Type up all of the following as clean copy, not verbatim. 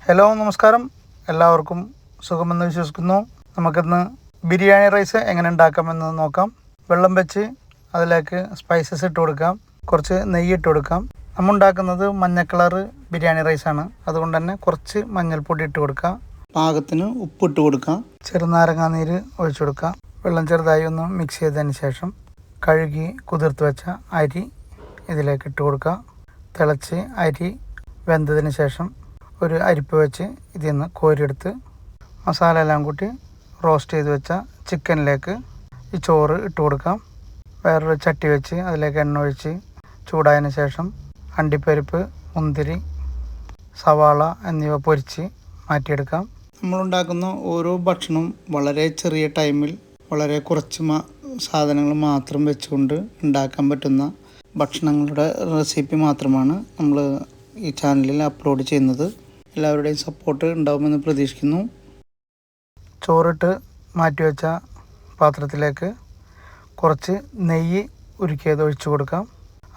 Hello നമസ്കാരം, എല്ലാവർക്കും സുഖമെന്ന് വിശ്വസിക്കുന്നു. നമുക്കിന്ന് ബിരിയാണി റൈസ് എങ്ങനെ ഉണ്ടാക്കാമെന്ന് നോക്കാം. വെള്ളം വെച്ച് അതിലേക്ക് സ്പൈസസ് ഇട്ട് കൊടുക്കാം, കുറച്ച് നെയ്യ് ഇട്ട് കൊടുക്കാം. നമ്മൾ ഉണ്ടാക്കുന്നത് മഞ്ഞ കളറ് ബിരിയാണി റൈസാണ്, അതുകൊണ്ട് തന്നെ കുറച്ച് മഞ്ഞൾപ്പൊടി ഇട്ട് കൊടുക്കാം. പാകത്തിന് ഉപ്പ് ഇട്ട് കൊടുക്കാം. ചെറുനാരങ്ങ നീര് ഒഴിച്ചു കൊടുക്കാം. വെള്ളം ചെറുതായി ഒന്ന് മിക്സ് ചെയ്തതിന് ശേഷം കഴുകി കുതിർത്ത് വെച്ച അരി ഇതിലേക്ക് ഇട്ട് കൊടുക്കാം. തിളച്ച് അരി വെന്തതിന് ശേഷം ഒരു അരിപ്പ് വെച്ച് ഇതിൽ നിന്ന് കോരിയെടുത്ത് മസാല എല്ലാം കൂട്ടി റോസ്റ്റ് ചെയ്ത് വെച്ച ചിക്കനിലേക്ക് ഈ ചോറ് ഇട്ട് കൊടുക്കാം. വേറൊരു ചട്ടി വെച്ച് അതിലേക്ക് എണ്ണ ഒഴിച്ച് ചൂടായതിന് ശേഷം അണ്ടിപ്പരിപ്പ്, മുന്തിരി, സവാള എന്നിവ പൊരിച്ച് മാറ്റിയെടുക്കാം. നമ്മളുണ്ടാക്കുന്ന ഓരോ ഭക്ഷണവും വളരെ ചെറിയ ടൈമിൽ വളരെ കുറച്ച് സാധനങ്ങൾ മാത്രം വെച്ചുകൊണ്ട് ഉണ്ടാക്കാൻ പറ്റുന്ന ഭക്ഷണങ്ങളുടെ റെസിപ്പി മാത്രമാണ് നമ്മൾ ഈ ചാനലിൽ അപ്ലോഡ് ചെയ്യുന്നത്. എല്ലാവരുടെയും സപ്പോർട്ട് ഉണ്ടാകുമെന്ന് പ്രതീക്ഷിക്കുന്നു. ചോറിട്ട് മാറ്റിവെച്ച പാത്രത്തിലേക്ക് കുറച്ച് നെയ്യ് ഉരുക്കിയത് ഒഴിച്ചു കൊടുക്കാം.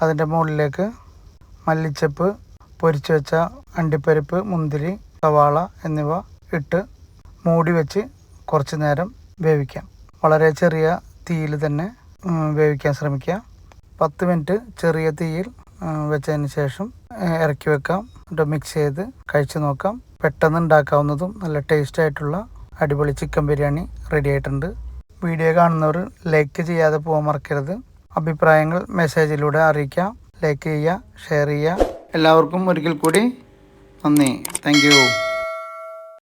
അതിൻ്റെ മുകളിലേക്ക് മല്ലിച്ചപ്പ്, പൊരിച്ചു വെച്ച അണ്ടിപ്പരിപ്പ്, മുന്തിരി, സവാള എന്നിവ ഇട്ട് മൂടി വെച്ച് കുറച്ച് നേരം വേവിക്കാം. വളരെ ചെറിയ തീയിൽ തന്നെ വേവിക്കാൻ ശ്രമിക്കുക. 10 മിനിറ്റ് ചെറിയ തീയിൽ വെച്ചതിന് ശേഷം ഇറക്കി വെക്കാം. മിക്സ് ചെയ്ത് കഴിച്ച് നോക്കാം. പെട്ടെന്ന് ഉണ്ടാക്കാവുന്നതും നല്ല ടേസ്റ്റ് ആയിട്ടുള്ള അടിപൊളി ചിക്കൻ ബിരിയാണി റെഡി ആയിട്ടുണ്ട്. വീഡിയോ കാണുന്നവർ ലൈക്ക് ചെയ്യാതെ പോകാൻ മറക്കരുത്. അഭിപ്രായങ്ങൾ മെസ്സേജിലൂടെ അറിയിക്കാം. ലൈക്ക് ചെയ്യുക, ഷെയർ ചെയ്യുക. എല്ലാവർക്കും ഒരിക്കൽ കൂടി നന്ദി. Thank you.